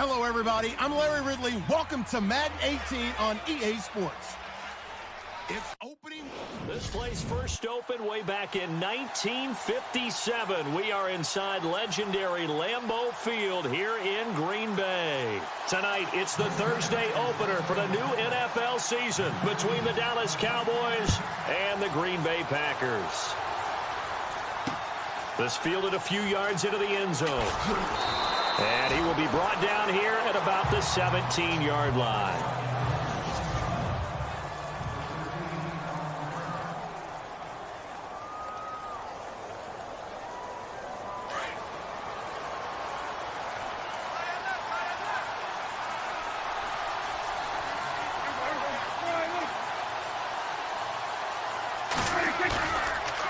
Hello, everybody. I'm Larry Ridley. Welcome to Madden 18 on EA Sports. It's opening. This place first opened way back in 1957. We are inside legendary Lambeau Field here in Green Bay. Tonight, it's the Thursday opener for the new NFL season between the Dallas Cowboys and the Green Bay Packers. This fielded a few yards into the end zone. And he will be brought down here at about the 17-yard line.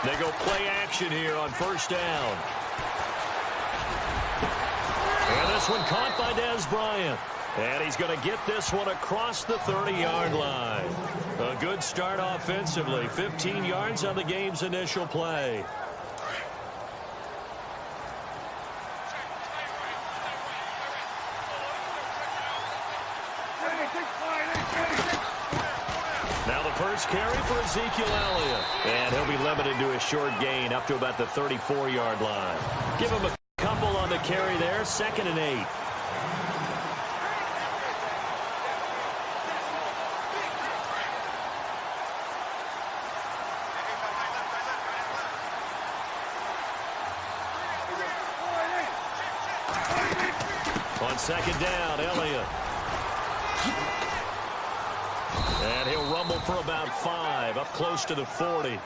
They go play action here on first down. And this one caught by Dez Bryant. And he's going to get this one across the 30-yard line. A good start offensively. 15 yards on the game's initial play. Now the first carry for Ezekiel Elliott. And he'll be limited to a short gain up to about the 34-yard line. Give him a couple on the carry there, 2nd and 8. On 2nd down, Elliott. And he'll rumble for about 5, up close to the 40.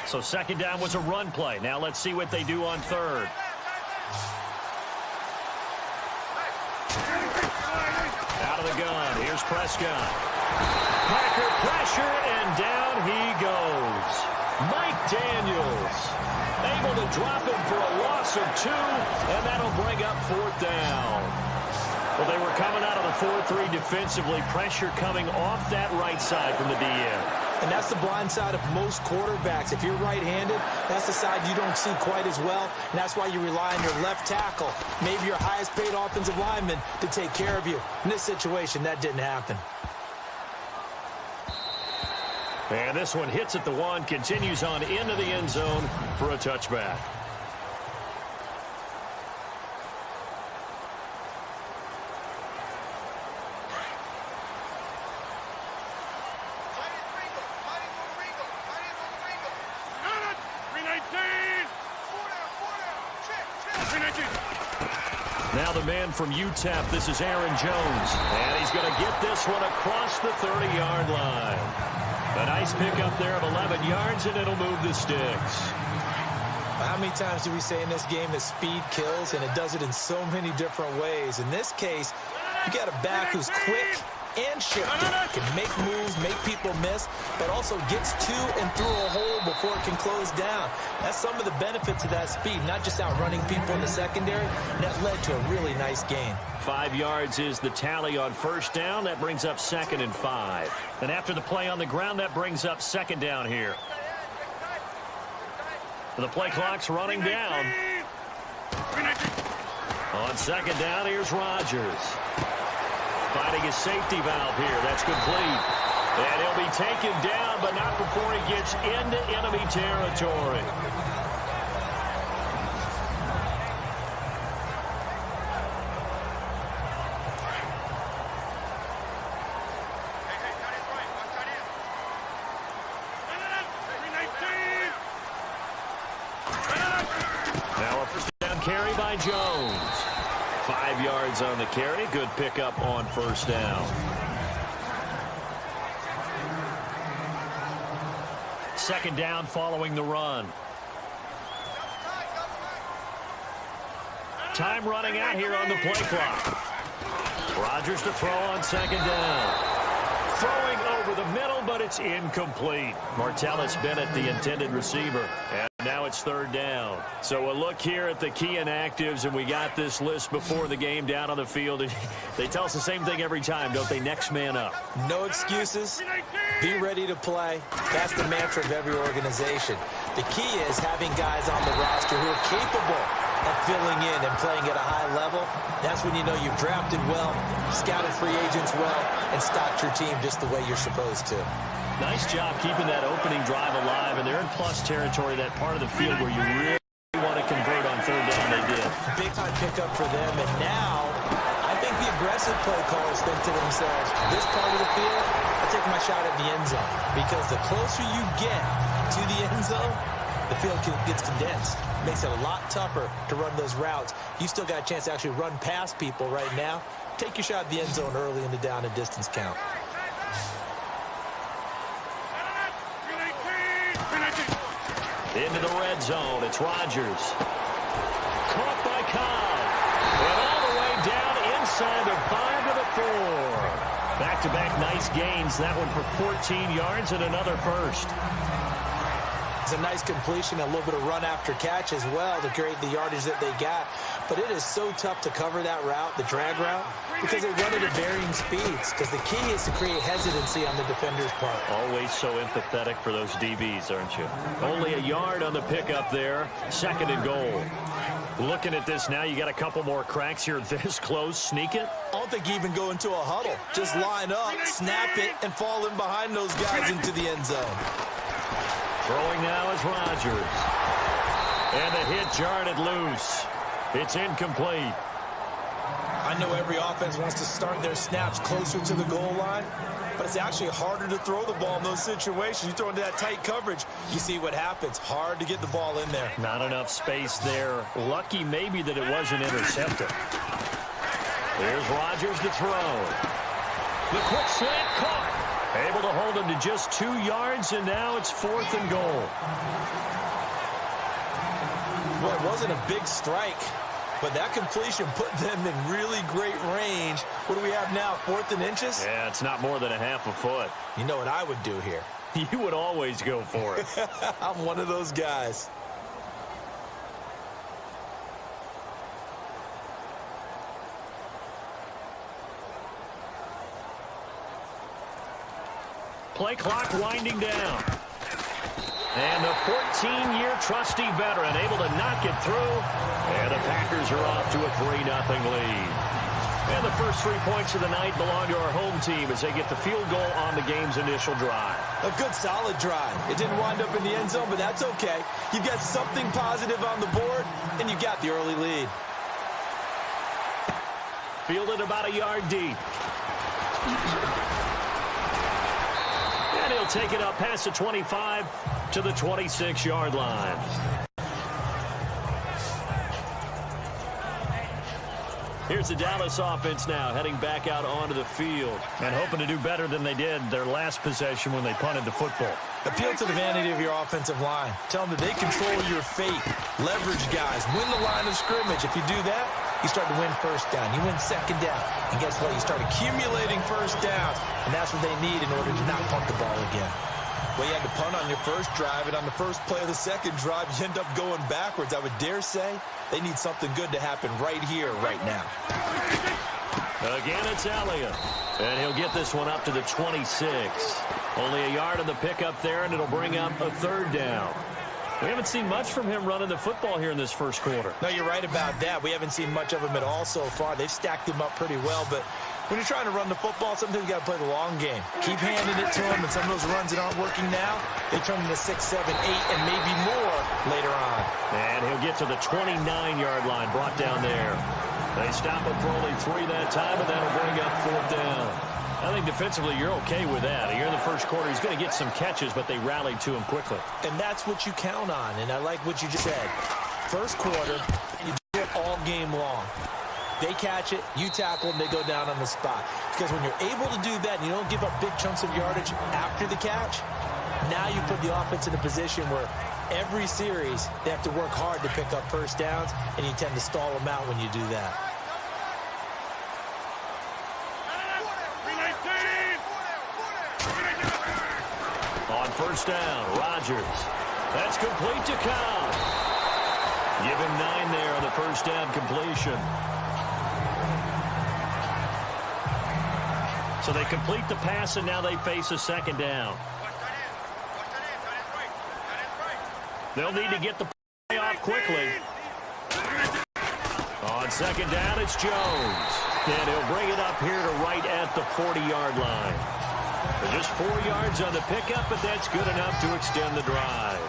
So 2nd down was a run play. Now let's see what they do on 3rd. Out of the gun. Here's Prescott. Packer pressure, and down he goes. Mike Daniels able to drop him for a loss of 2, and that'll bring up 4th down. Well, they were coming out of the 4-3 defensively. Pressure coming off that right side from the DN. And that's the blind side of most quarterbacks. If you're right-handed, that's the side you don't see quite as well. And that's why you rely on your left tackle, maybe your highest-paid offensive lineman, to take care of you. In this situation, that didn't happen. And this one hits at the 1, continues on into the end zone for a touchback. Now the man from UTEP, this is Aaron Jones. And he's going to get this one across the 30-yard line. A nice pickup there of 11 yards, and it'll move the sticks. How many times do we say in this game that speed kills, and it does it in so many different ways? In this case, you got a back who's quick and shifty, can make moves, make people miss, but also gets to and through a hole before it can close down. That's some of the benefits of that speed, not just outrunning people in the secondary. That led to a really nice gain. 5 yards is the tally on first down. That brings up 2nd and 5. And after the play on the ground, that brings up 2nd down here. The play clock's running down. On 2nd down, here's Rodgers. Finding his safety valve here. That's complete. And he'll be taken down, but not before he gets into enemy territory. Now a first down carry by Jones. 5 yards on the carry. Good pickup on first down. 2nd down following the run. Time running out here on the play clock. Rodgers to throw on 2nd down. Throwing over the middle, but it's incomplete. Martellus Bennett, the intended receiver. Now it's third down. So a look here at the key inactives, and we got this list before the game down on the field. They tell us the same thing every time, don't they? Next man up. No excuses. Be ready to play. That's the mantra of every organization. The key is having guys on the roster who are capable of filling in and playing at a high level. That's when you know you've drafted well, scouted free agents well, and stocked your team just the way you're supposed to. Nice job keeping that opening drive alive, and they're in plus territory, that part of the field where you really want to convert on third down. They did. Big-time pickup for them, and now I think the aggressive play callers think to themselves, this part of the field, I'll take my shot at the end zone, because the closer you get to the end zone, the field gets condensed. Makes it a lot tougher to run those routes. You still got a chance to actually run past people right now. Take your shot at the end zone early in the down and distance count. Into the red zone, it's Rodgers. Caught by Cobb. And all the way down inside the 5 to the 4. Back-to-back nice gains. That one for 14 yards and another first. It's a nice completion, a little bit of run after catch as well to create the yardage that they got. But it is so tough to cover that route, the drag route, because they run it at varying speeds. Because the key is to create hesitancy on the defender's part. Always so empathetic for those DBs, aren't you? Only a yard on the pickup there. 2nd and goal. Looking at this now, you got a couple more cracks here this close. Sneak it? I don't think you even go into a huddle. Just line up, snap it, and fall in behind those guys into the end zone. Throwing now is Rodgers. And the hit jarred it loose. It's incomplete. I know every offense wants to start their snaps closer to the goal line, but it's actually harder to throw the ball in those situations. You throw into that tight coverage, you see what happens. Hard to get the ball in there. Not enough space there. Lucky maybe that it wasn't intercepted. There's Rodgers to throw. The quick slant caught. Able to hold him to just 2 yards, and now it's 4th and goal. Well, it wasn't a big strike, but that completion put them in really great range. What do we have now, 4th and inches? Yeah, it's not more than a half a foot. You know what I would do here? You would always go for it. I'm one of those guys. Play clock winding down. And the 14-year trusty veteran able to knock it through. And the Packers are off to a 3-0 lead. And the first 3 points of the night belong to our home team as they get the field goal on the game's initial drive. A good, solid drive. It didn't wind up in the end zone, but that's okay. You've got something positive on the board, and you got the early lead. Fielded about a yard deep. And he'll take it up past the 25 to the 26-yard line. Here's the Dallas offense now heading back out onto the field and hoping to do better than they did their last possession when they punted the football. Appeal to the vanity of your offensive line. Tell them that they control your fate. Leverage guys. Win the line of scrimmage. If you do that, you start to win first down. You win second down. And guess what? You start accumulating first downs. And that's what they need in order to not punt the ball again. Well, you had to punt on your first drive, and on the first play of the second drive, you end up going backwards. I would dare say they need something good to happen right here, right now. Again, it's Elliott. And he'll get this one up to the 26. Only a yard on the pickup there, and it'll bring up a 3rd down. We haven't seen much from him running the football here in this first quarter. No, you're right about that. We haven't seen much of him at all so far. They've stacked him up pretty well, but when you're trying to run the football, sometimes you got to play the long game. Keep handing it to him, and some of those runs that aren't working now, they turn into 6, 7, 8, and maybe more later on. And he'll get to the 29-yard line, brought down there. They stop him for only 3 that time, and that'll bring up 4th down. I think defensively you're okay with that. Here in the first quarter, he's going to get some catches, but they rallied to him quickly. And that's what you count on, and I like what you just said. First quarter, you do it all game long. They catch it, you tackle them, they go down on the spot. Because when you're able to do that and you don't give up big chunks of yardage after the catch, now you put the offense in a position where every series they have to work hard to pick up first downs, and you tend to stall them out when you do that. On first down, Rodgers. That's complete to Cobb. Give him 9 there on the first down completion. So they complete the pass, and now they face a second down. They'll need to get the play off quickly. On second down, it's Jones. And he'll bring it up here to right at the 40-yard line. Just 4 yards on the pickup, but that's good enough to extend the drive.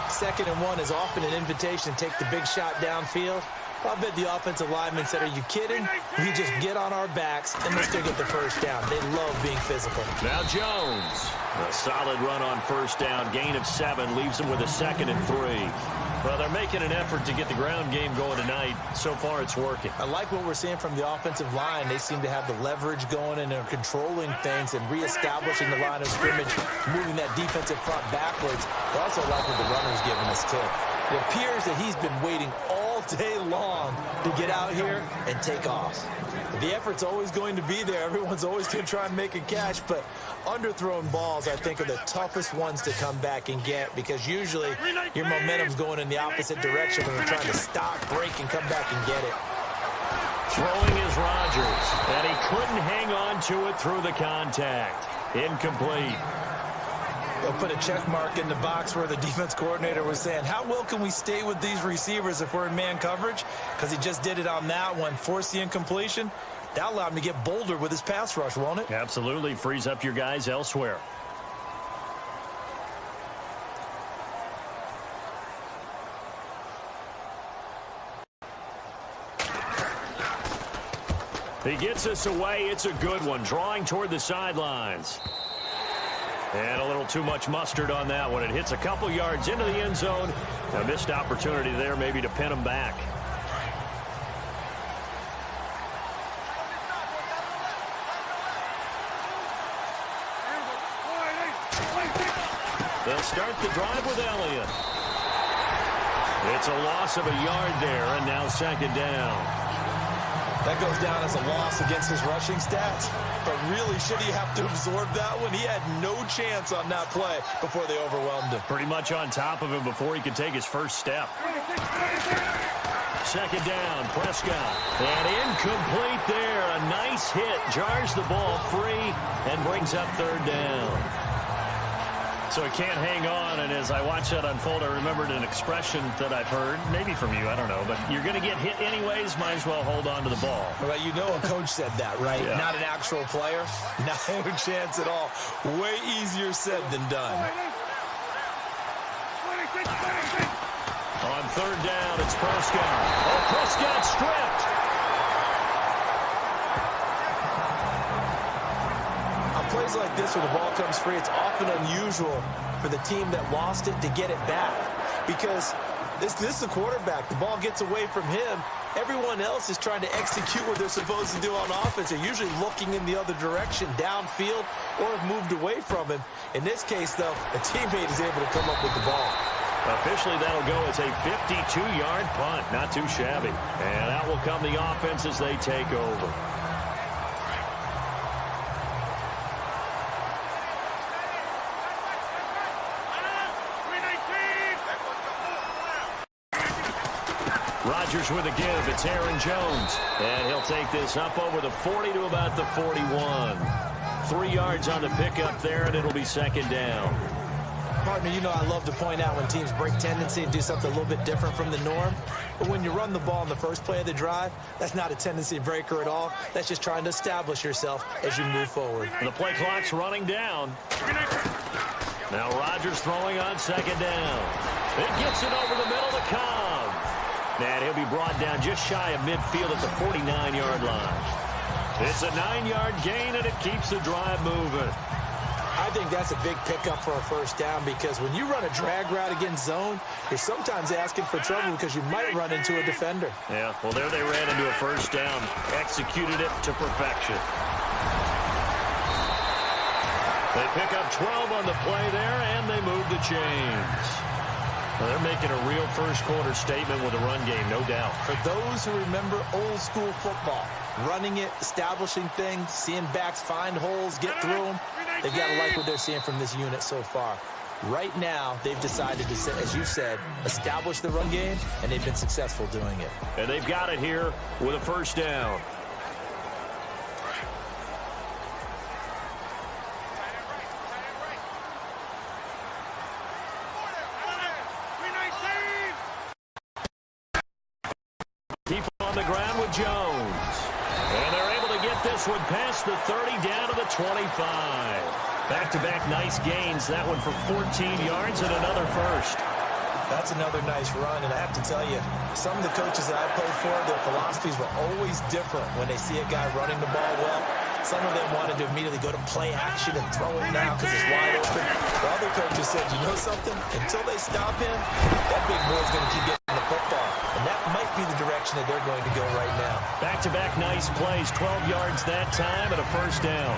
2nd and 1 is often an invitation to take the big shot downfield. I bet the offensive linemen said, are you kidding? We just get on our backs, and we'll still get the first down. They love being physical. Now Jones. A solid run on first down. Gain of 7 leaves them with a 2nd and 3. Well, they're making an effort to get the ground game going tonight. So far, it's working. I like what we're seeing from the offensive line. They seem to have the leverage going, and they're controlling things and reestablishing the line of scrimmage, moving that defensive front backwards. I also like what the runner's giving us, too. It appears that he's been waiting all day long to get out here and take off. The effort's always going to be there. Everyone's always going to try and make a catch, but underthrown balls, I think, are the toughest ones to come back and get, because usually your momentum's going in the opposite direction when you're trying to stop, break, and come back and get it. Throwing is Rodgers, and he couldn't hang on to it through the contact. Incomplete. They'll put a check mark in the box where the defense coordinator was saying, how well can we stay with these receivers if we're in man coverage? Because he just did it on that one, forced the incompletion. That allowed him to get bolder with his pass rush, won't it? Absolutely. Frees up your guys elsewhere. He gets us away. It's a good one. Drawing toward the sidelines. And a little too much mustard on that one. It hits a couple yards into the end zone. A missed opportunity there maybe to pin him back. They'll start the drive with Elliott. It's a loss of a yard there, and now 2nd down. That goes down as a loss against his rushing stats. But really, should he have to absorb that one? He had no chance on that play before they overwhelmed him. Pretty much on top of him before he could take his first step. 2nd down, Prescott. And incomplete there. A nice hit. Jars the ball free and brings up 3rd down. So he can't hang on, and as I watch that unfold, I remembered an expression that I've heard, maybe from you, I don't know, but you're going to get hit anyways, might as well hold on to the ball. Well, you know a coach said that, right? Yeah. Not an actual player. No chance at all. Way easier said than done. On 3rd down, it's Prescott. Oh, Prescott stripped. Plays like this where the ball comes free, it's often unusual for the team that lost it to get it back, because this is the quarterback. The ball gets away from him. Everyone else is trying to execute what they're supposed to do on offense. They're usually looking in the other direction, downfield, or have moved away from him. In this case, though, a teammate is able to come up with the ball. Officially, that'll go as a 52-yard punt. Not too shabby. And out will come the offense as they take over. Rodgers with a give. It's Aaron Jones. And he'll take this up over the 40 to about the 41. 3 yards on the pickup there, and it'll be 2nd down. Partner, you know I love to point out when teams break tendency and do something a little bit different from the norm. But when you run the ball in the first play of the drive, that's not a tendency breaker at all. That's just trying to establish yourself as you move forward. And the play clock's running down. Now Rodgers throwing on 2nd down. It gets it over the middle to Cobb. And he'll be brought down just shy of midfield at the 49-yard line. It's a 9-yard gain, and it keeps the drive moving. I think that's a big pickup for a first down, because when you run a drag route against zone, you're sometimes asking for trouble because you might run into a defender. Yeah, well, there they ran into a first down. Executed it to perfection. They pick up 12 on the play there, and they move the chains. Well, they're making a real first-quarter statement with a run game, no doubt. For those who remember old-school football, running it, establishing things, seeing backs find holes, get through them, they've got to like what they're seeing from this unit so far. Right now, they've decided to, as you said, establish the run game, and they've been successful doing it. And they've got it here with a first down. Keep on the ground with Jones. And they're able to get this one past the 30 down to the 25. Back-to-back nice gains. That one for 14 yards and another first. That's another nice run, and I have to tell you, some of the coaches that I played for, their philosophies were always different when they see a guy running the ball well. Some of them wanted to immediately go to play action and throw it now because it's wide open. The other coaches said, you know something? Until they stop him, that big boy's going to keep getting the football. And that might be the direction that they're going to go right now. Back-to-back nice plays, 12 yards that time and a first down.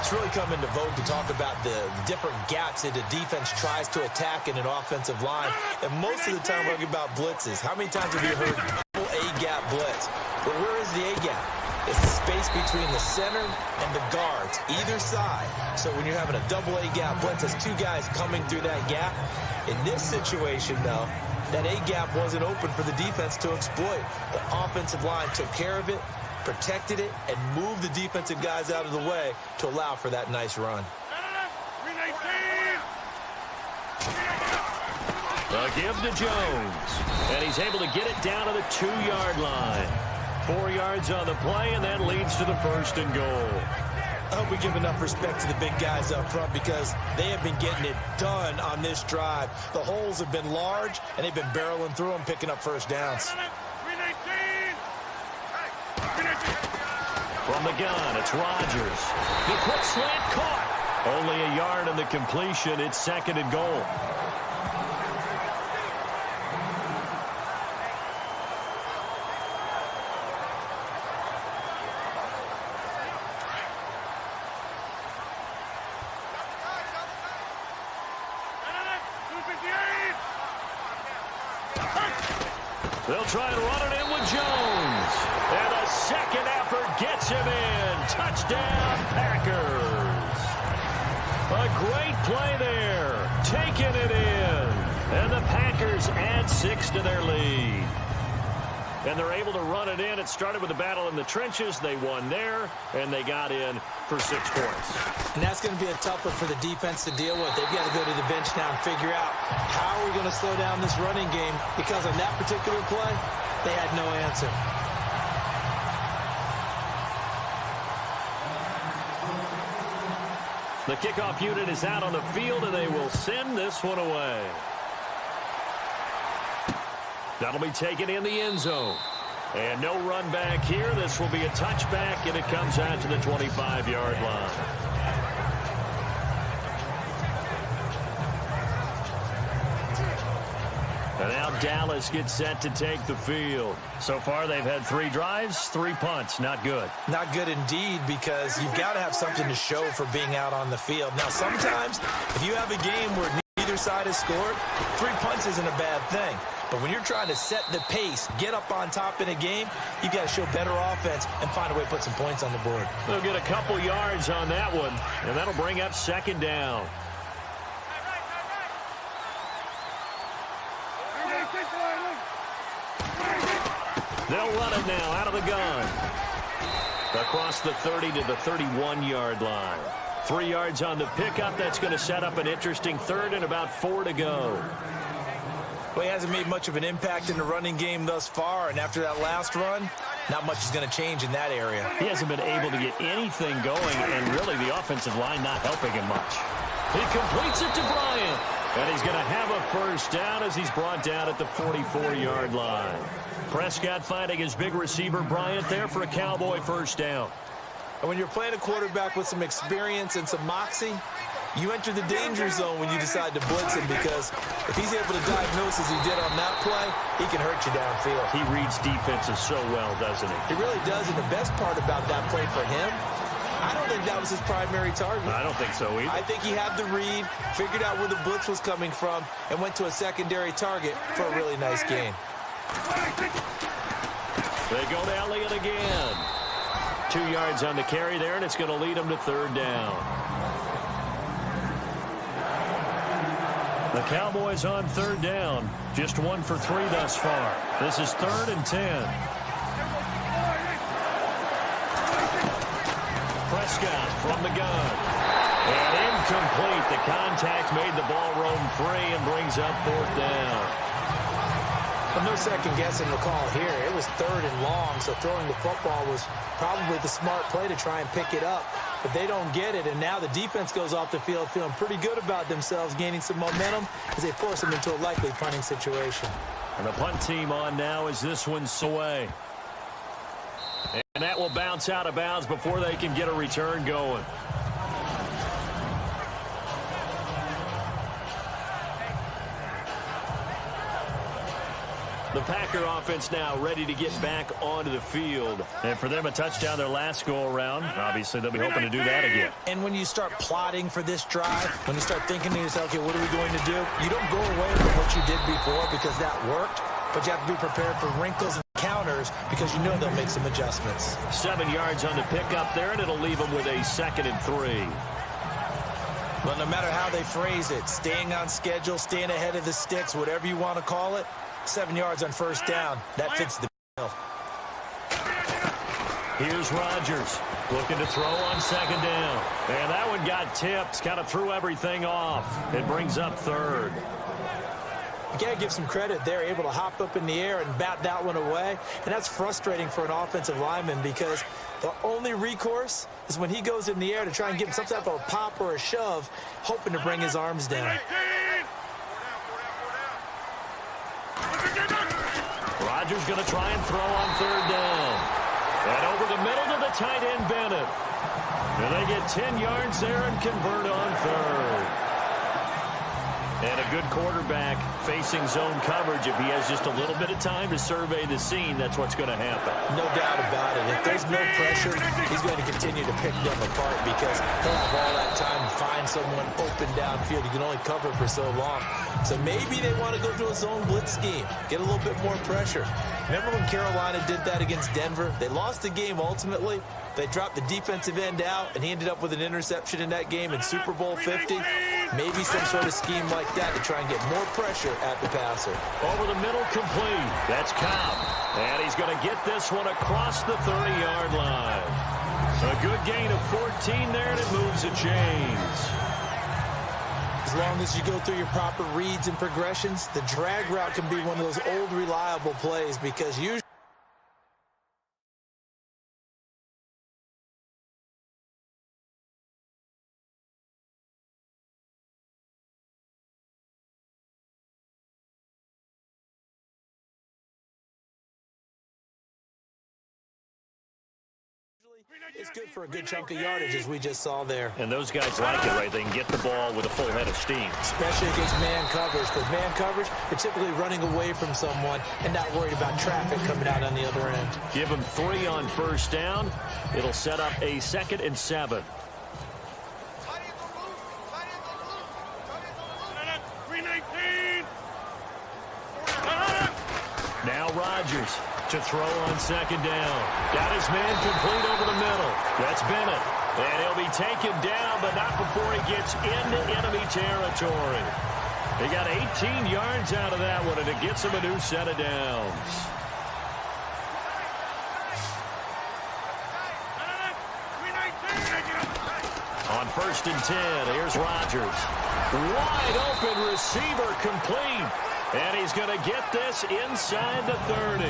It's really come into vogue to talk about the different gaps that the defense tries to attack in an offensive line. And most of the time, we're talking about blitzes. How many times have you heard double A-gap blitz? Well, where is the A-gap? It's the space between the center and the guards, either side. So when you're having a double A-gap blitz, there's two guys coming through that gap. In this situation, though, that A-gap wasn't open for the defense to exploit. The offensive line took care of it, protected it, and moved the defensive guys out of the way to allow for that nice run. A give to Jones. And he's able to get it down to the 2-yard line. 4 yards on the play, and that leads to the first and goal. I hope we give enough respect to the big guys up front because they have been getting it done on this drive. The holes have been large, and they've been barreling through them, picking up first downs. From the gun, it's Rodgers. The quick slant caught. Only a yard on the completion. It's second and goal. They'll try and run it in with Jones. And the second effort gets him in. Touchdown, Packers. A great play there. Taking it in. And the Packers add 6 to their lead. And they're able to run it in. It started with a battle in the trenches. They won there, and they got in for 6 points. And that's going to be a tough one for the defense to deal with. They've got to go to the bench now and figure out how are we going to slow down this running game, because on that particular play, they had no answer. The kickoff unit is out on the field, and they will send this one away. That'll be taken in the end zone. And no run back here. This will be a touchback, and it comes out to the 25-yard line. And now Dallas gets set to take the field. So far, they've had 3 drives, 3 punts. Not good. Not good indeed, because you've got to have something to show for being out on the field. Now, sometimes, if you have a game where neither side has scored, 3 punts isn't a bad thing. But when you're trying to set the pace, get up on top in a game, you've got to show better offense and find a way to put some points on the board. They'll get a couple yards on that one, and that'll bring up second down. They'll run it now out of the gun. Across the 30 to the 31-yard line. 3 yards on the pickup. That's going to set up an interesting third and about 4 to go. Well, he hasn't made much of an impact in the running game thus far, and after that last run, not much is going to change in that area. He hasn't been able to get anything going, and really the offensive line not helping him much. He completes it to Bryant, and he's going to have a first down as he's brought down at the 44-yard line. Prescott finding his big receiver Bryant there for a Cowboy first down. And when you're playing a quarterback with some experience and some moxie, you enter the danger zone when you decide to blitz him, because if he's able to diagnose as he did on that play, he can hurt you downfield. He reads defenses so well, doesn't he? He really does, and the best part about that play for him, I don't think that was his primary target. I don't think so either. I think he had the read, figured out where the blitz was coming from, and went to a secondary target for a really nice gain. They go to Elliott again. 2 yards on the carry there, and it's going to lead him to third down. The Cowboys on 3rd down. Just 1 for 3 thus far. This is 3rd and 10. Prescott from the gun. And incomplete. The contact made the ball roam free and brings up 4th down. Well, no second guessing the call here. It was 3rd and long, so throwing the football was probably the smart play to try and pick it up. But they don't get it, and now the defense goes off the field feeling pretty good about themselves, gaining some momentum as they force them into a likely punting situation. And the punt team on now as this one's away. And that will bounce out of bounds before they can get a return going. The Packer offense now ready to get back onto the field. And for them, a touchdown their last go-around. Obviously, they'll be hoping to do that again. And when you start plotting for this drive, when you start thinking to yourself, okay, what are we going to do? You don't go away from what you did before because that worked, but you have to be prepared for wrinkles and counters because you know they'll make some adjustments. 7 yards on the pickup there, and it'll leave them with a 2nd and 3. Well, no matter how they phrase it, staying on schedule, staying ahead of the sticks, whatever you want to call it, 7 yards on 1st down. That fits the bill. Here's Rodgers looking to throw on 2nd down. And that one got tipped, kind of threw everything off. It brings up 3rd. You got to give some credit there, able to hop up in the air and bat that one away. And that's frustrating for an offensive lineman because the only recourse is when he goes in the air to try and give him some type of a pop or a shove, hoping to bring his arms down. Rodgers going to try and throw on 3rd down. And over the middle to the tight end, Bennett. And they get 10 yards there and convert on 3rd. And a good quarterback facing zone coverage. If he has just a little bit of time to survey the scene, that's what's going to happen. No doubt about it. If there's no pressure, he's going to continue to pick them apart because he'll have all that time to find someone open downfield. He can only cover for so long. So maybe they want to go to a zone blitz scheme, get a little bit more pressure. Remember when Carolina did that against Denver? They lost the game ultimately. They dropped the defensive end out, and he ended up with an interception in that game in Super Bowl 50. Maybe some sort of scheme like that to try and get more pressure at the passer. Over the middle, complete. That's Cobb. And he's going to get this one across the 30-yard line. A good gain of 14 there, and it moves the chains. As long as you go through your proper reads and progressions, the drag route can be one of those old, reliable plays because usually it's good for a good chunk of yardage, as we just saw there. And those guys like it, right? They can get the ball with a full head of steam. Especially against man coverage. Because man coverage, they're typically running away from someone and not worried about traffic coming out on the other end. Give them 3 on 1st down. It'll set up a 2nd and 7. Now Rodgers to throw on 2nd down. Got his man complete over the middle. That's Bennett. And he'll be taken down, but not before he gets into enemy territory. He got 18 yards out of that one, and it gets him a new set of downs. On 1st and 10, here's Rodgers. Wide open receiver, complete. And he's going to get this inside the 30.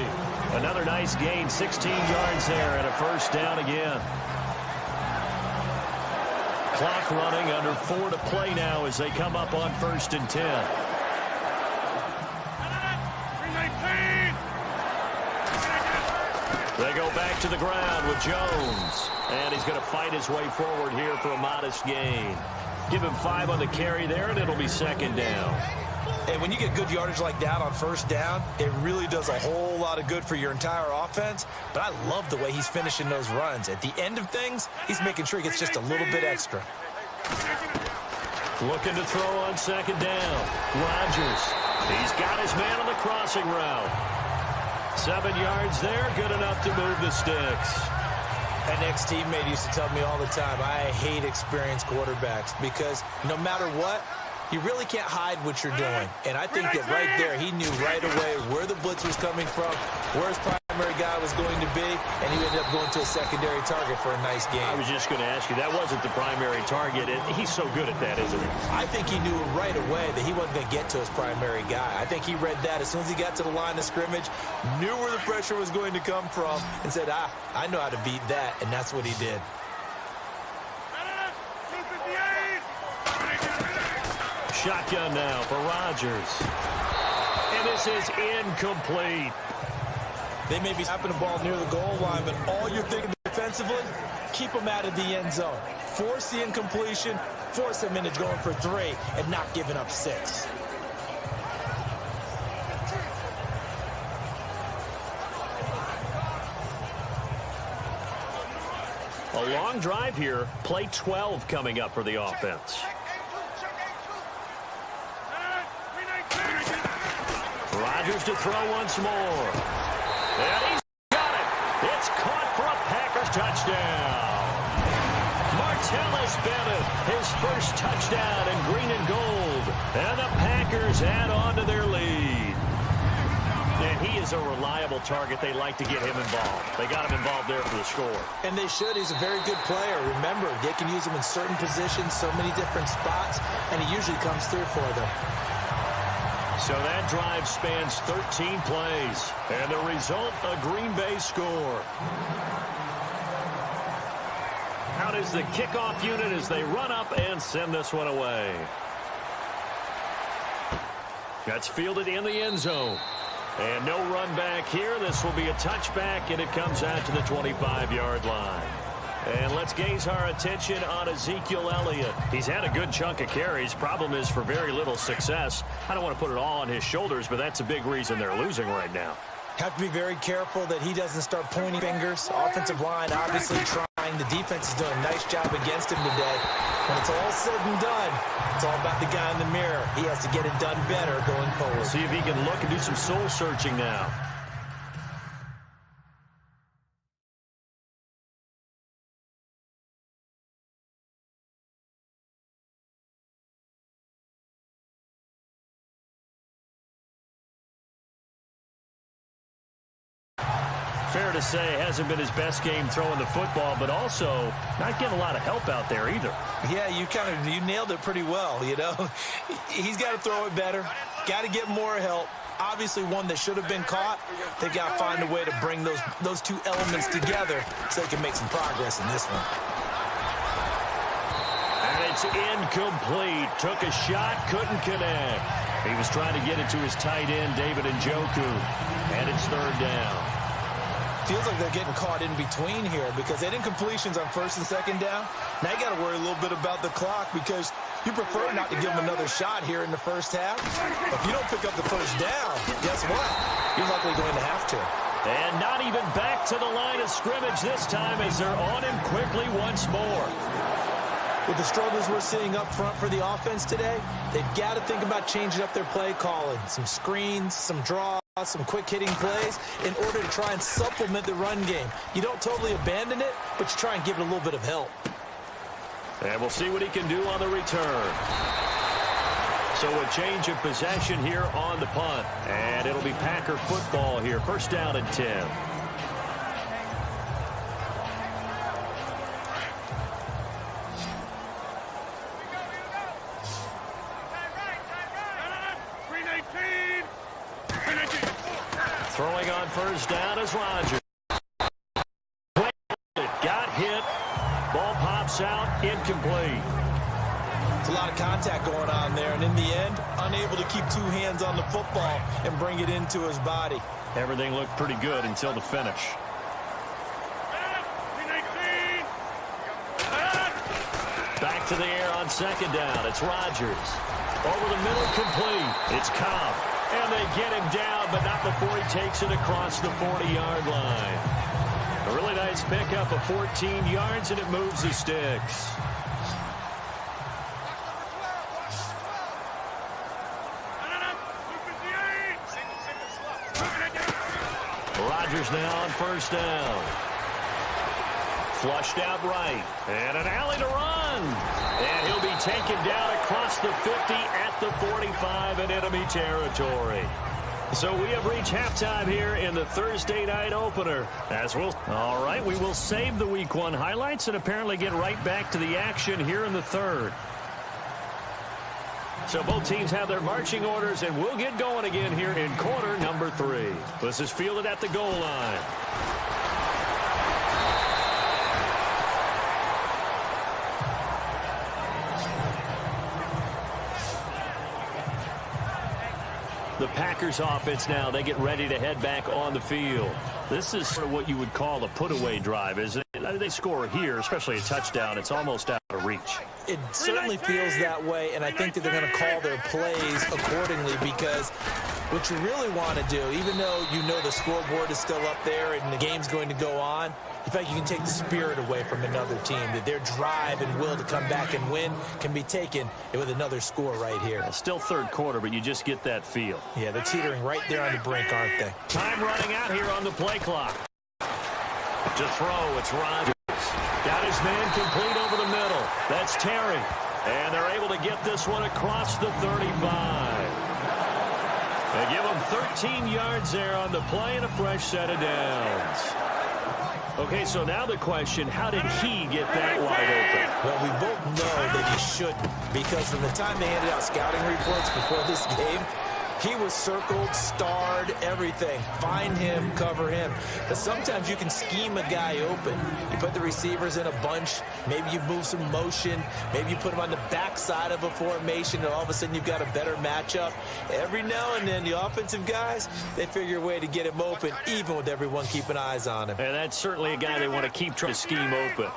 Another nice gain, 16 yards there, and a 1st down again. Clock running, under 4 to play now as they come up on 1st and 10. They go back to the ground with Jones. And he's going to fight his way forward here for a modest gain. Give him 5 on the carry there, and it'll be 2nd down. And when you get good yardage like that on 1st down, it really does a whole lot of good for your entire offense. But I love the way he's finishing those runs. At the end of things, he's making sure he gets just a little bit extra. Looking to throw on 2nd down. Rodgers. He's got his man on the crossing route. 7 yards there, good enough to move the sticks. An ex-teammate used to tell me all the time, I hate experienced quarterbacks because no matter what, You really can't hide what you're doing. And I think that right there, he knew right away where the blitz was coming from, where his primary guy was going to be, and he ended up going to a secondary target for a nice game. I was just going to ask you, that wasn't the primary target, and he's so good at that, isn't he? I think he knew right away that he wasn't going to get to his primary guy. I think he read that as soon as he got to the line of scrimmage, knew where the pressure was going to come from, and said, I know how to beat that, and that's what he did. Shotgun now for Rodgers. And this is incomplete. They may be snapping the ball near the goal line, but all you're thinking defensively, keep them out of the end zone. Force the incompletion, force them into going for 3, and not giving up 6. A long drive here. Play 12 coming up for the offense. Rodgers to throw once more. And he's got it. It's caught for a Packers touchdown. Martellus Bennett, his first touchdown in green and gold. And the Packers add on to their lead. And he is a reliable target. They like to get him involved. They got him involved there for the score. And they should. He's a very good player. Remember, they can use him in certain positions, so many different spots, and he usually comes through for them. So that drive spans 13 plays. And the result, a Green Bay score. Out is the kickoff unit as they run up and send this one away. That's fielded in the end zone. And no run back here. This will be a touchback, and it comes out to the 25-yard line. And let's gaze our attention on Ezekiel Elliott. He's had a good chunk of carries. Problem is for very little success. I don't want to put it all on his shoulders, but that's a big reason they're losing right now. Have to be very careful that he doesn't start pointing fingers. Offensive line obviously trying. The defense is doing a nice job against him today. When it's all said and done, it's all about the guy in the mirror. He has to get it done better going forward. See if he can look and do some soul searching now. Fair to say, hasn't been his best game throwing the football, but also not getting a lot of help out there either. Yeah, you nailed it pretty well, you know. He's got to throw it better, got to get more help. Obviously one that should have been caught. They've got to find a way to bring those two elements together so they can make some progress in this one. And it's incomplete. Took a shot, couldn't connect. He was trying to get it to his tight end, David Njoku, and it's third down. Feels like they're getting caught in between here because they didn't completions on first and second down. Now you got to worry a little bit about the clock because you prefer not to give them another shot here in the first half. If you don't pick up the first down, guess what? You're likely going to have to. And not even back to the line of scrimmage this time as they're on him quickly once more. With the struggles we're seeing up front for the offense today, they've got to think about changing up their play calling. Some screens, some draws, some quick-hitting plays in order to try and supplement the run game. You don't totally abandon it, but you try and give it a little bit of help. And we'll see what he can do on the return. So a change of possession here on the punt. And it'll be Packer football here. First down and 10. Throwing on first down is Rodgers. Got hit. Ball pops out. Incomplete. It's a lot of contact going on there, and in the end, unable to keep two hands on the football and bring it into his body. Everything looked pretty good until the finish. Back to the air on second down. It's Rodgers. Over the middle, complete. It's Cobb. And they get him down, but not before he takes it across the 40-yard line. A really nice pickup of 14 yards, and it moves the sticks. Rodgers now on first down. Flushed out right. And an alley to run. And he'll be taken down across the 50 at the 45 in enemy territory. So we have reached halftime here in the Thursday night opener. All right, we will save the Week 1 highlights and apparently get right back to the action here in the third. So both teams have their marching orders, and we'll get going again here in quarter number 3. This is fielded at the goal line. The Packers offense now, they get ready to head back on the field. This is sort of what you would call a put-away drive, isn't it? They score here, especially a touchdown. It's almost out of reach. It certainly feels that way, and I think that they're going to call their plays accordingly, because what you really want to do, even though you know the scoreboard is still up there and the game's going to go on, in fact, you can take the spirit away from another team, that their drive and will to come back and win can be taken with another score right here. Still third quarter, but you just get that feel. Yeah, they're teetering right there on the brink, aren't they? Time running out here on the play clock. To throw, it's Rodgers. Got his man complete over the middle. That's Terry. And they're able to get this one across the 35. They give him 13 yards there on the play and a fresh set of downs. Okay, so now the question, how did he get that wide open? Well, we both know that he shouldn't, because from the time they handed out scouting reports before this game, he was circled, starred, everything. Find him, cover him. But sometimes you can scheme a guy open. You put the receivers in a bunch. Maybe you move some motion. Maybe you put him on the backside of a formation, and all of a sudden you've got a better matchup. Every now and then, the offensive guys, they figure a way to get him open, even with everyone keeping eyes on him. And that's certainly a guy they want to keep trying to scheme open.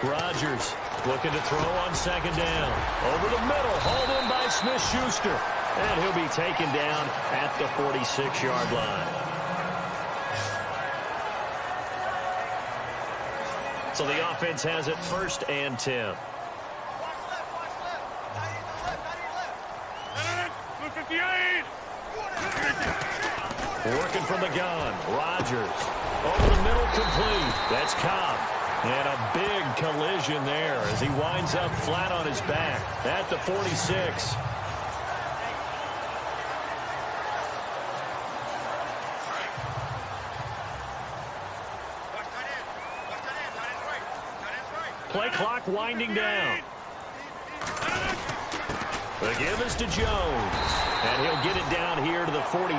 Rodgers looking to throw on second down. Over the middle, hauled in by Smith-Schuster. And he'll be taken down at the 46-yard line. So the offense has it 1st and 10. Working from the gun, Rodgers. Over the middle, complete. That's Cobb. And a big collision there as he winds up flat on his back at the 46. Play clock winding down. The give is to Jones. And he'll get it down here to the 43.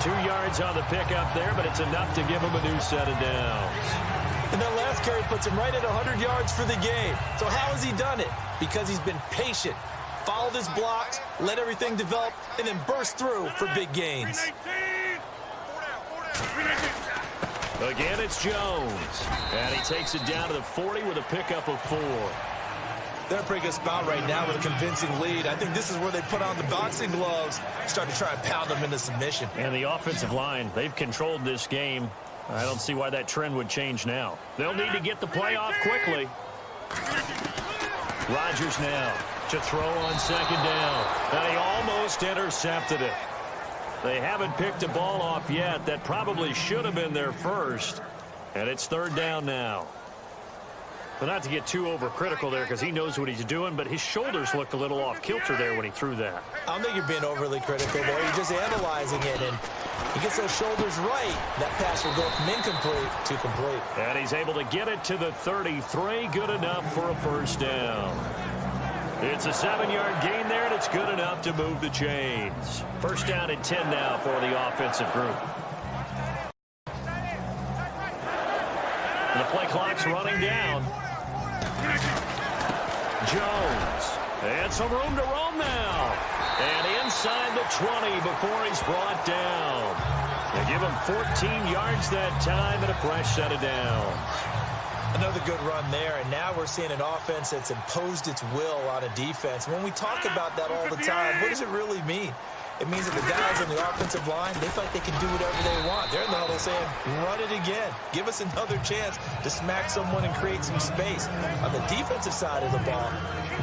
2 yards on the pickup there, but it's enough to give him a new set of downs. And that last carry puts him right at 100 yards for the game. So how has he done it? Because he's been patient, followed his blocks, let everything develop, and then burst through for big gains. Again, it's Jones. And he takes it down to the 40 with a pickup of 4. They're in a pretty good spot right now with a convincing lead. I think this is where they put on the boxing gloves, start to try and pound them into submission. And the offensive line, they've controlled this game. I don't see why that trend would change now. They'll need to get the play off quickly. Rodgers now to throw on second down. And he almost intercepted it. They haven't picked a ball off yet. That probably should have been their first. And it's 3rd down now. But not to get too overcritical there because he knows what he's doing, but his shoulders looked a little off kilter there when he threw that. I don't think you're being overly critical there. You're just analyzing it, and he gets those shoulders right. That pass will go from incomplete to complete. And he's able to get it to the 33. Good enough for a first down. It's a 7-yard gain there, and it's good enough to move the chains. 1st down and 10 now for the offensive group. And the play clock's running down. Jones. And some room to roam now. And inside the 20 before he's brought down. They give him 14 yards that time and a fresh set of downs. Another good run there, and now we're seeing an offense that's imposed its will on a defense. When we talk about that all the time, what does it really mean? It means that the guys on the offensive line, they feel like they can do whatever they want. They're in the huddle saying, run it again. Give us another chance to smack someone and create some space. On the defensive side of the ball,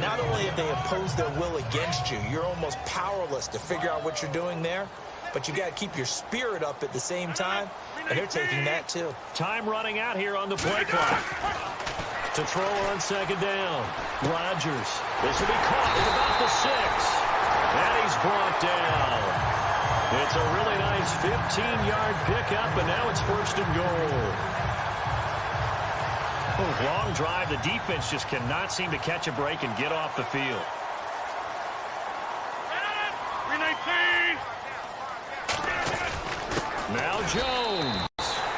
not only have they imposed their will against you, you're almost powerless to figure out what you're doing there, but you got to keep your spirit up at the same time, and they're taking that too. Time running out here on the play clock. To throw on second down. Rodgers. This will be caught at about the 6. And he's brought down. It's a really nice 15-yard pickup, and now it's 1st and goal. Long drive. The defense just cannot seem to catch a break and get off the field. Now Jones.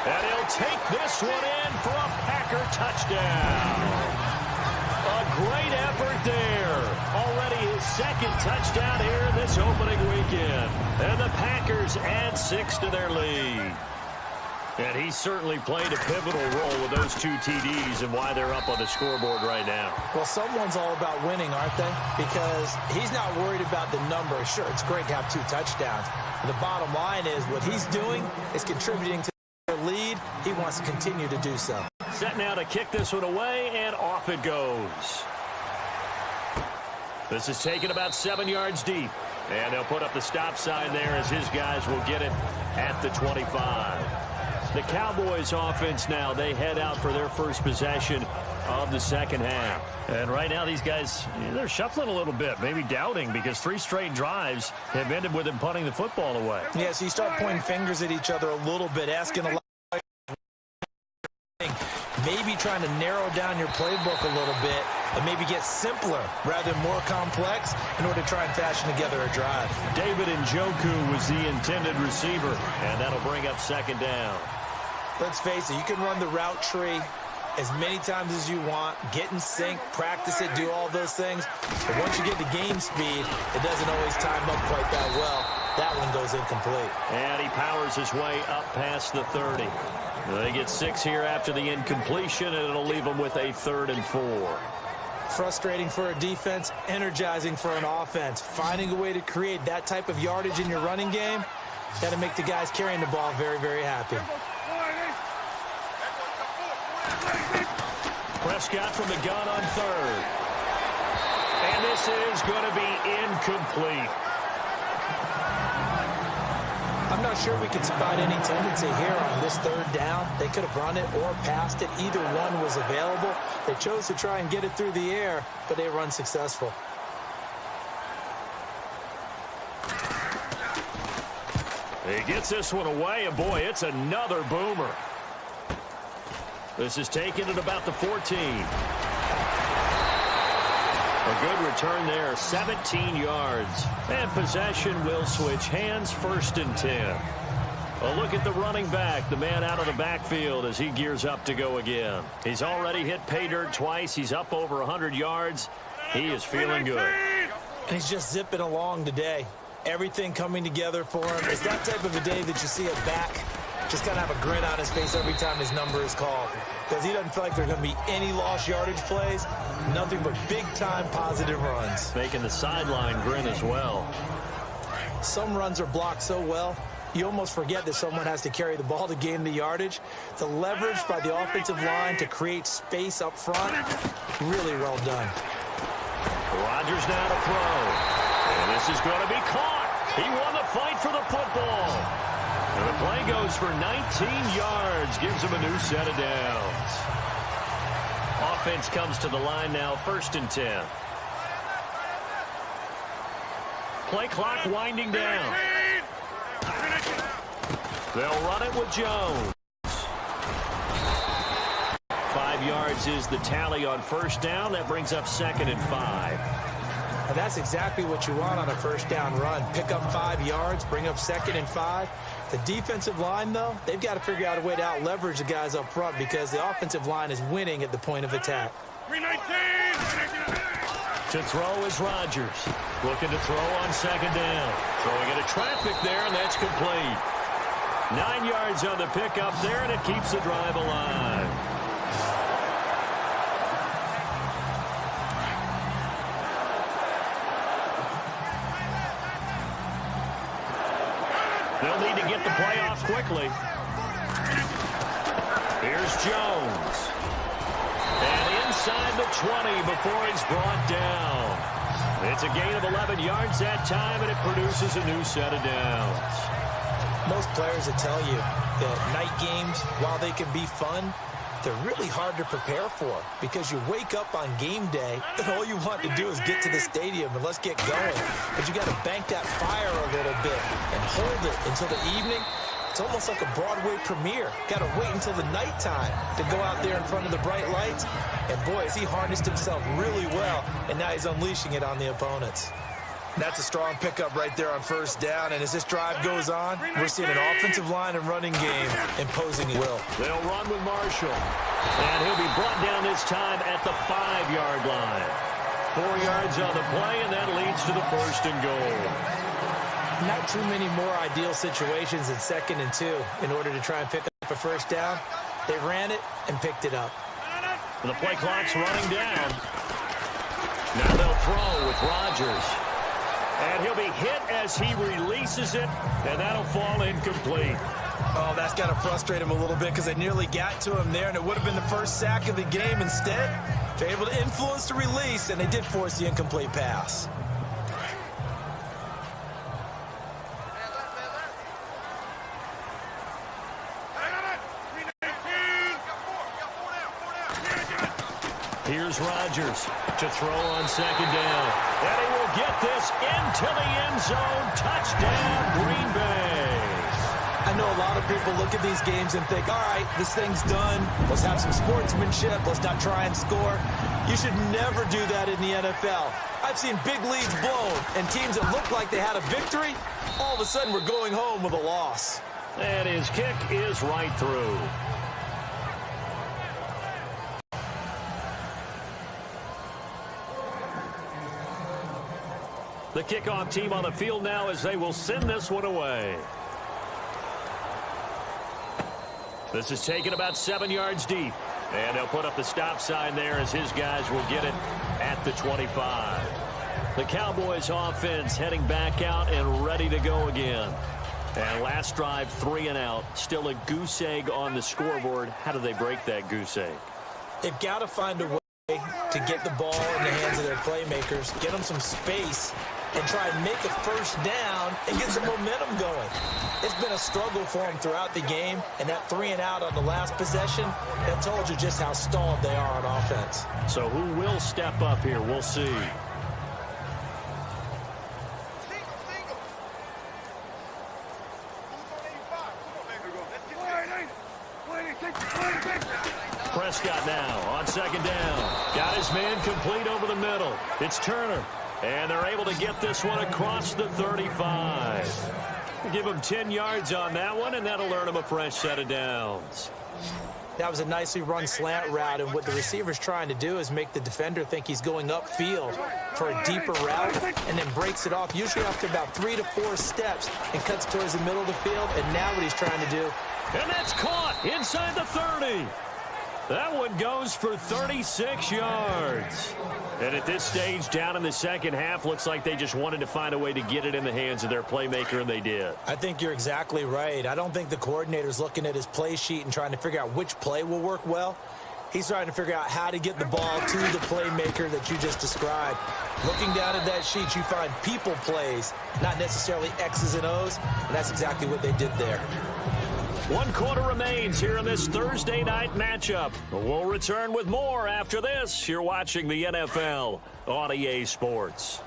And he'll take this one in for a Packer touchdown. A great effort there. Already his 2nd touchdown here this opening weekend. And the Packers add 6 to their lead. And he certainly played a pivotal role with those 2 TDs and why they're up on the scoreboard right now. Well, someone's all about winning, aren't they? Because he's not worried about the number. Sure, it's great to have 2 touchdowns. But the bottom line is what he's doing is contributing to their lead. He wants to continue to do so. Set now to kick this one away, and off it goes. This is taken about 7 yards deep. And they'll put up the stop sign there as his guys will get it at the 25. The Cowboys offense now, they head out for their first possession of the second half. And right now these guys, they're shuffling a little bit, maybe doubting, because 3 straight drives have ended with them punting the football away. Yeah, so you start pointing fingers at each other a little bit, asking a lot. Maybe trying to narrow down your playbook a little bit and maybe get simpler rather than more complex in order to try and fashion together a drive. David Njoku was the intended receiver, and that'll bring up second down. Let's face it, you can run the route tree as many times as you want, get in sync, practice it, do all those things. But once you get to game speed, it doesn't always time up quite that well. That one goes incomplete. And he powers his way up past the 30. They get 6 here after the incompletion, and it'll leave them with a 3rd and 4. Frustrating for a defense, energizing for an offense. Finding a way to create that type of yardage in your running game, got to make the guys carrying the ball very, very happy. Prescott from the gun on 3rd. And this is going to be incomplete. I'm not sure we could spot any tendency here on this 3rd down. They could have run it or passed it. Either one was available. They chose to try and get it through the air, but they were unsuccessful. He gets this one away, and boy, it's another boomer. This is taken at about the 14. A good return there, 17 yards. And possession will switch hands, 1st and 10. A look at the running back, the man out of the backfield as he gears up to go again. He's already hit pay dirt twice. He's up over 100 yards. He is feeling good. And he's just zipping along today. Everything coming together for him. It's that type of a day that you see a back just kind of have a grin on his face every time his number is called. Because he doesn't feel like there are going to be any lost yardage plays. Nothing but big-time positive runs. Making the sideline grin as well. Some runs are blocked so well, you almost forget that someone has to carry the ball to gain the yardage. The leverage by the offensive line to create space up front, really well done. Rodgers now to throw. And this is going to be caught. He won the fight for the football. And the play goes for 19 yards, gives him a new set of downs. Offense comes to the line now, 1st and 10. Play clock winding down. They'll run it with Jones. 5 yards is the tally on 1st down. That brings up 2nd and 5. And that's exactly what you want on a 1st down run. Pick up 5 yards, bring up 2nd and 5. The defensive line, though, they've got to figure out a way to out-leverage the guys up front because the offensive line is winning at the point of attack. To throw is Rodgers. Looking to throw on 2nd down. Throwing into traffic there, and that's complete. 9 yards on the pickup there, and it keeps the drive alive. They'll need to get the play off quickly. Here's Jones. And inside the 20 before he's brought down. It's a gain of 11 yards that time, and it produces a new set of downs. Most players will tell you that night games, while they can be fun, they're really hard to prepare for because you wake up on game day and all you want to do is get to the stadium and let's get going. But you got to bank that fire a little bit and hold it until the evening. It's almost like a Broadway premiere. Got to wait until the nighttime to go out there in front of the bright lights. And boy, has he harnessed himself really well, and now he's unleashing it on the opponents. That's a strong pickup right there on first down, and as this drive goes on, we're seeing an offensive line and running game imposing it. They'll run with Marshall, and he'll be brought down this time at the 5-yard line. 4 yards on the play, and that leads to the 1st and goal. Not too many more ideal situations in 2nd and 2 in order to try and pick up a first down. They ran it and picked it up. The play clock's running down. Now they'll throw with Rodgers. And he'll be hit as he releases it, and that'll fall incomplete. Oh, that's got to frustrate him a little bit because they nearly got to him there, and it would have been the first sack of the game. Instead, they're able to influence the release, and they did force the incomplete pass. Here's Rodgers to throw on 2nd down. And he will get this into the end zone. Touchdown, Green Bay. I know a lot of people look at these games and think, all right, this thing's done. Let's have some sportsmanship. Let's not try and score. You should never do that in the NFL. I've seen big leads blown, and teams that look like they had a victory, all of a sudden we're going home with a loss. And his kick is right through. The kickoff team on the field now as they will send this one away. This is taken about 7 yards deep. And they'll put up the stop sign there as his guys will get it at the 25. The Cowboys offense heading back out and ready to go again. And last drive, 3 and out. Still a goose egg on the scoreboard. How do they break that goose egg? They've got to find a way to get the ball in the hands of their playmakers, get them some space, and try and make a first down and get some momentum going. It's been a struggle for them throughout the game, and that 3 and out on the last possession, that told you just how stalled they are on offense. So who will step up here? We'll see. Prescott now on 2nd down. Got his man complete over the middle. It's Turner. And they're able to get this one across the 35. Give him 10 yards on that one, and that'll earn him a fresh set of downs. That was a nicely run slant route, and what the receiver's trying to do is make the defender think he's going upfield for a deeper route and then breaks it off, usually after about 3 to 4 steps, and cuts towards the middle of the field. And now what he's trying to do. And that's caught inside the 30. That one goes for 36 yards. And at this stage, down in the second half, looks like they just wanted to find a way to get it in the hands of their playmaker, and they did. I think you're exactly right. I don't think the coordinator's looking at his play sheet and trying to figure out which play will work well. He's trying to figure out how to get the ball to the playmaker that you just described. Looking down at that sheet, you find people plays, not necessarily X's and O's, and that's exactly what they did there. 1 quarter remains here in this Thursday night matchup. We'll return with more after this. You're watching the NFL on EA Sports.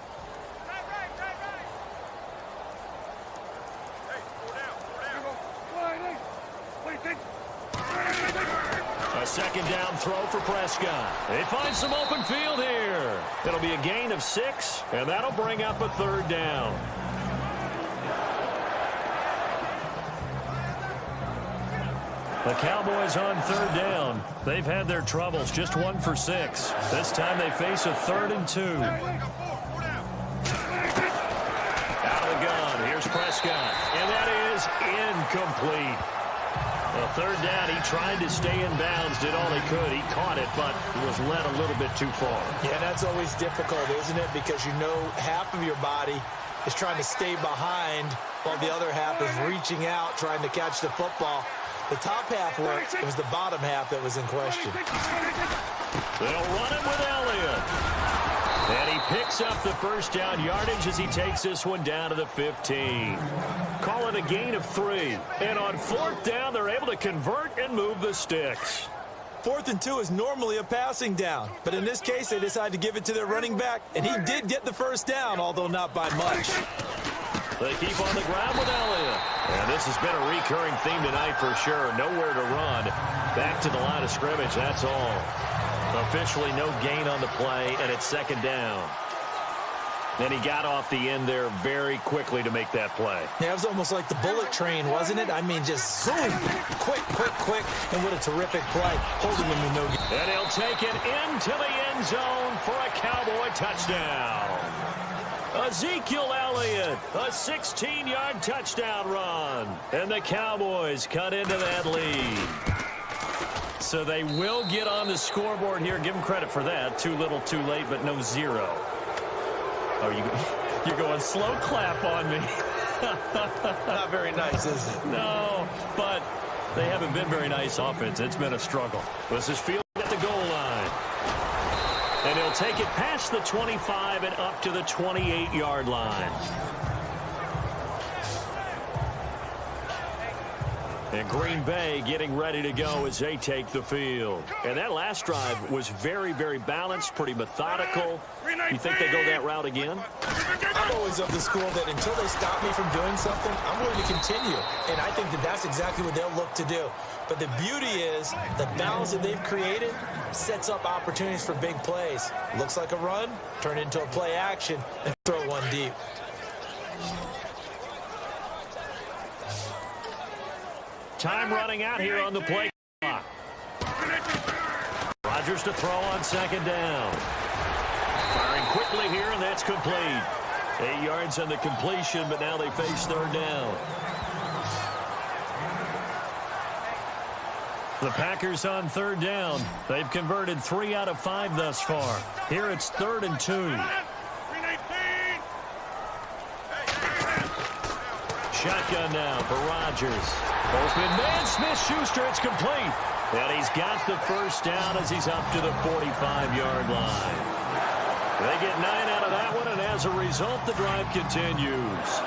A 2nd down throw for Prescott. They find some open field here. It'll be a gain of 6, and that'll bring up a 3rd down. The Cowboys on 3rd down. They've had their troubles, just 1 for 6. This time they face a 3rd and 2. Out of the gun, here's Prescott. And that is incomplete. Well, 3rd down, he tried to stay in bounds, did all he could. He caught it, but was led a little bit too far. Yeah, that's always difficult, isn't it? Because you know half of your body is trying to stay behind while the other half is reaching out, trying to catch the football. The top half worked. It was the bottom half that was in question. They'll run it with Elliott. And he picks up the first down yardage as he takes this one down to the 15. Call it a gain of 3. And on 4th down, they're able to convert and move the sticks. 4th and 2 is normally a passing down. But in this case, they decided to give it to their running back, and he did get the first down, although not by much. They keep on the ground with Elliott. And this has been a recurring theme tonight for sure. Nowhere to run. Back to the line of scrimmage, that's all. Officially no gain on the play, and it's 2nd down. And he got off the end there very quickly to make that play. Yeah, it was almost like the bullet train, wasn't it? I mean, just zoom, quick, and what a terrific play, holding him with no gain. And he'll take it into the end zone for a Cowboy touchdown. Ezekiel Elliott, a 16-yard touchdown run. And the Cowboys cut into that lead. So they will get on the scoreboard here. Give them credit for that. Too little, too late, but no zero. Oh, you're going slow clap on me. Not very nice, is it? No, but they haven't been very nice offense. It's been a struggle. This is Field at the goal line. And he'll take it past the 25 and up to the 28-yard line. And Green Bay getting ready to go as they take the field. And that last drive was very, very balanced, pretty methodical. You think they go that route again? I'm always of the school that until they stop me from doing something, I'm going to continue. And I think that that's exactly what they'll look to do. But the beauty is the balance that they've created sets up opportunities for big plays. Looks like a run, turn it into a play action, and throw one deep. Time running out here on the play clock. Rodgers to throw on 2nd down. Firing quickly here, and that's complete. 8 yards on the completion, but now they face 3rd down. The Packers on 3rd down. They've converted 3 out of 5 thus far. Here it's 3rd and 2. Shotgun now for Rodgers. Open man, Smith-Schuster, it's complete. And he's got the first down as he's up to the 45-yard line. They get 9 out of that one, and as a result, the drive continues.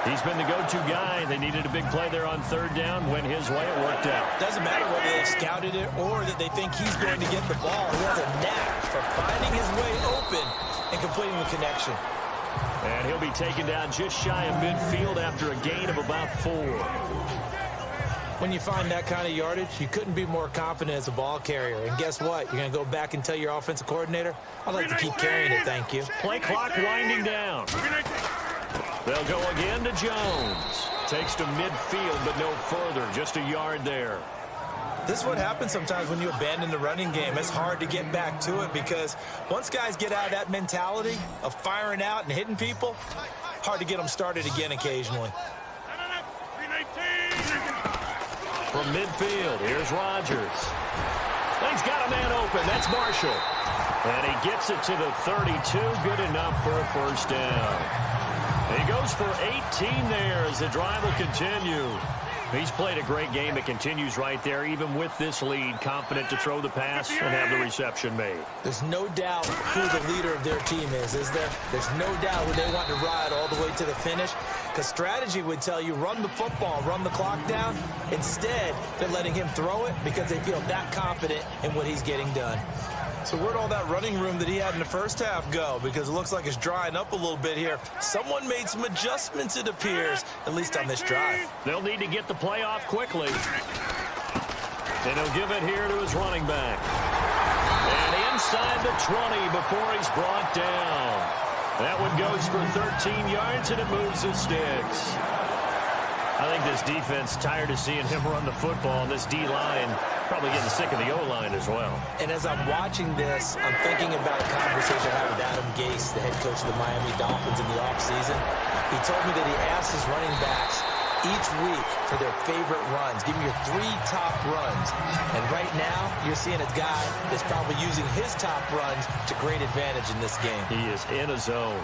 He's been the go-to guy. They needed a big play there on 3rd down. Went his way, it worked out. Doesn't matter whether they scouted it or that they think he's going to get the ball. He has a knack for finding his way open and completing the connection. And he'll be taken down just shy of midfield after a gain of about 4. When you find that kind of yardage, you couldn't be more confident as a ball carrier. And guess what? You're going to go back and tell your offensive coordinator, I'd like to keep carrying it, thank you. Play clock winding down. They'll go again to Jones. Takes to midfield, but no further. Just a yard there. This is what happens sometimes when you abandon the running game. It's hard to get back to it because once guys get out of that mentality of firing out and hitting people, hard to get them started again occasionally. From midfield, here's Rodgers. He's got a man open. That's Marshall. And he gets it to the 32. Good enough for a first down. He goes for 18 there as the drive will continue. He's played a great game. It continues right there, even with this lead, confident to throw the pass and have the reception made. There's no doubt who the leader of their team is there? There's no doubt who they want to ride all the way to the finish. Because strategy would tell you, run the football, run the clock down. Instead, they're letting him throw it because they feel that confident in what he's getting done. So where'd all that running room that he had in the first half go? Because it looks like it's drying up a little bit here. Someone made some adjustments, it appears, at least on this drive. They'll need to get the play off quickly. And he'll give it here to his running back. And inside the 20 before he's brought down. That one goes for 13 yards, and it moves the sticks. I think this defense tired of seeing him run the football, and this D-line probably getting sick of the O-line as well. And as I'm watching this, I'm thinking about a conversation I had with Adam Gase, the head coach of the Miami Dolphins in the offseason. He told me that he asked his running backs each week for their favorite runs. Give me your 3 top runs. And right now, you're seeing a guy that's probably using his top runs to great advantage in this game. He is in a zone.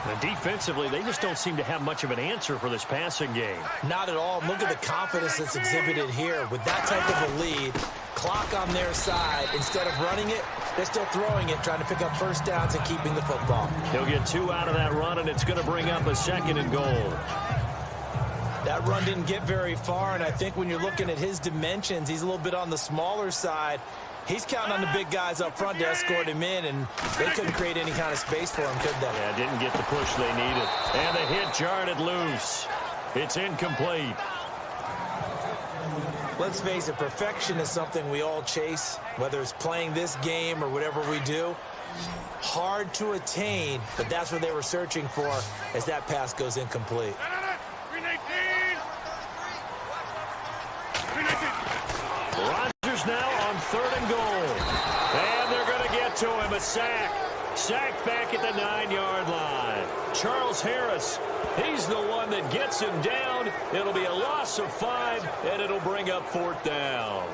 And defensively, they just don't seem to have much of an answer for this passing game. Not at all. Look at the confidence that's exhibited here. With that type of a lead, clock on their side, instead of running it, they're still throwing it, trying to pick up first downs and keeping the football. He'll get 2 out of that run, and it's going to bring up a 2nd and goal. That run didn't get very far, and I think when you're looking at his dimensions, he's a little bit on the smaller side. He's counting on the big guys up front to escort him in, and they couldn't create any kind of space for him, could they? Yeah, didn't get the push they needed. And the hit jarred it loose. It's incomplete. Let's face it, perfection is something we all chase, whether it's playing this game or whatever we do. Hard to attain, but that's what they were searching for as that pass goes incomplete. Rodgers now on 3rd and goal. And they're going to get to him. A sack. Sacked back at the 9-yard line. Charles Harris, he's the one that gets him down. It'll be a loss of 5, and it'll bring up 4th down.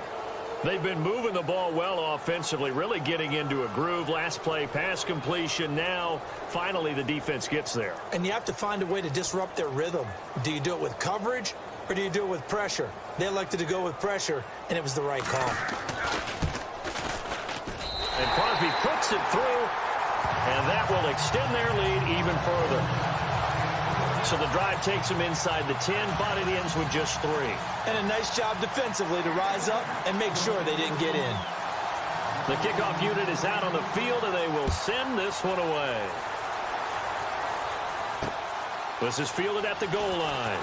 They've been moving the ball well offensively, really getting into a groove. Last play, pass completion. Now, finally, the defense gets there. And you have to find a way to disrupt their rhythm. Do you do it with coverage, or do you do it with pressure? They elected to go with pressure, and it was the right call. And Crosby puts it through, and that will extend their lead even further. So the drive takes them inside the 10, but it ends with just 3. And a nice job defensively to rise up and make sure they didn't get in. The kickoff unit is out on the field, and they will send this one away. This is fielded at the goal line.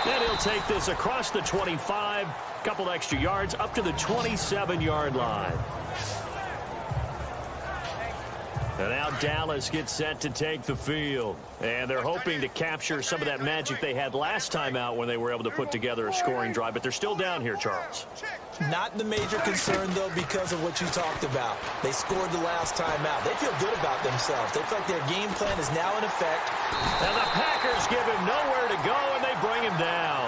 And he'll take this across the 25, couple extra yards, up to the 27-yard line. And now Dallas gets set to take the field. And they're hoping to capture some of that magic they had last time out when they were able to put together a scoring drive. But they're still down here, Charles. Not the major concern, though, because of what you talked about. They scored the last time out. They feel good about themselves. They feel like their game plan is now in effect. And the Packers give him nowhere to go, and they bring him down.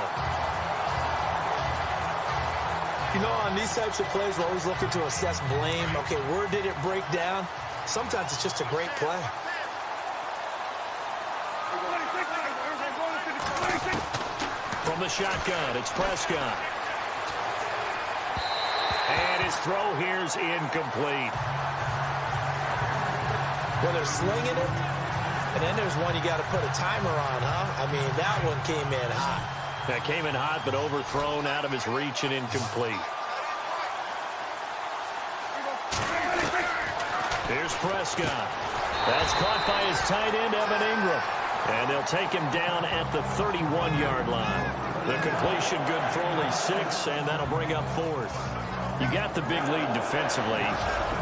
You know, on these types of plays, we're always looking to assess blame. Okay, where did it break down? Sometimes it's just a great play. From the shotgun, it's Prescott. And his throw here's incomplete. Well, they're slinging it, and then there's one you got to put a timer on, huh? I mean, that one came in hot. That came in hot, but overthrown, out of his reach and incomplete. Here's Prescott. That's caught by his tight end, Evan Ingram. And they'll take him down at the 31-yard line. The completion good for only 6, and that'll bring up 4th. You got the big lead defensively.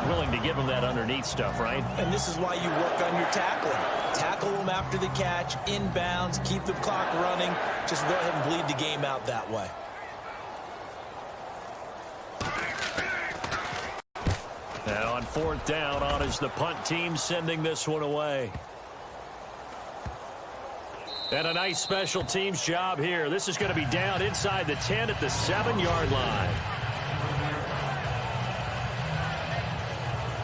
Willing to give them that underneath stuff, right? And this is why you work on your tackling. Tackle them after the catch, inbounds, keep the clock running. Just go ahead and bleed the game out that way. Now on 4th down, on is the punt team sending this one away. And a nice special teams job here. This is going to be down inside the 10 at the 7-yard line.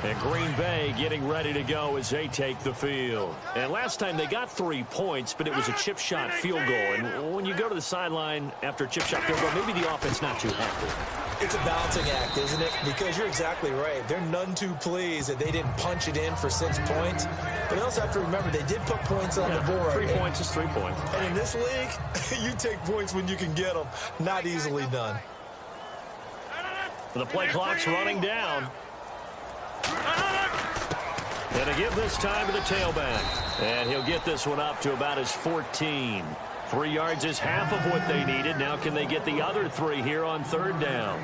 And Green Bay getting ready to go as they take the field. And last time they got 3 points, but it was a chip shot field goal. And when you go to the sideline after a chip shot field goal, maybe the offense not too happy. It's a balancing act, isn't it? Because you're exactly right. They're none too pleased that they didn't punch it in for 6 points. But you also have to remember they did put points on the board. 3 points is 3 points. And in this league, you take points when you can get them. Not easily done. The play clock's running down. And to give this time to the tailback. And he'll get this one up to about his 14. 3 yards is half of what they needed. Now can they get the other 3 here on 3rd down?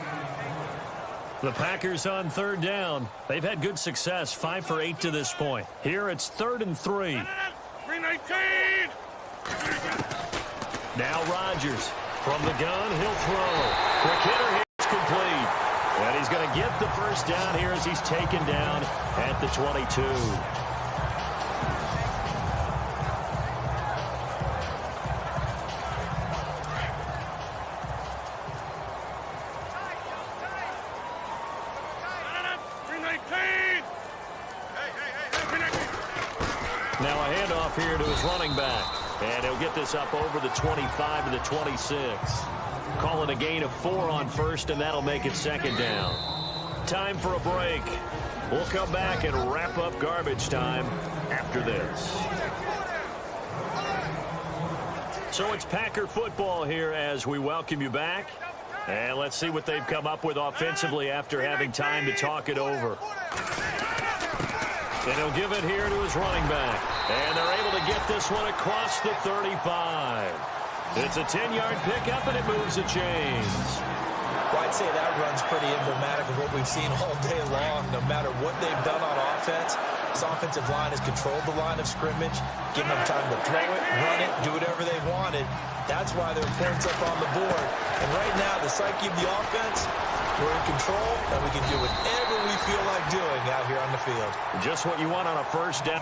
The Packers on 3rd down. They've had good success, 5 for 8 to this point. Here it's 3rd and 3. Now Rodgers from the gun. He'll throw. Quick hitter here. It's complete. And he's going to get the first down here as he's taken down at the 22. Now a handoff here to his running back. And he'll get this up over the 25 to the 26. Calling a gain of 4 on 1st, and that'll make it 2nd down. Time for a break. We'll come back and wrap up garbage time after this. So it's Packer football here as we welcome you back. And let's see what they've come up with offensively after having time to talk it over. And he'll give it here to his running back. And they're able to get this one across the 35. It's a 10-yard pickup, and it moves the chains. Well, I'd say that run's pretty emblematic of what we've seen all day long. No matter what they've done on offense, this offensive line has controlled the line of scrimmage, given them time to throw it, run it, do whatever they wanted. That's why their points up on the board. And right now, the psyche of the offense, we're in control, and we can do whatever we feel like doing out here on the field. Just what you want on a first down.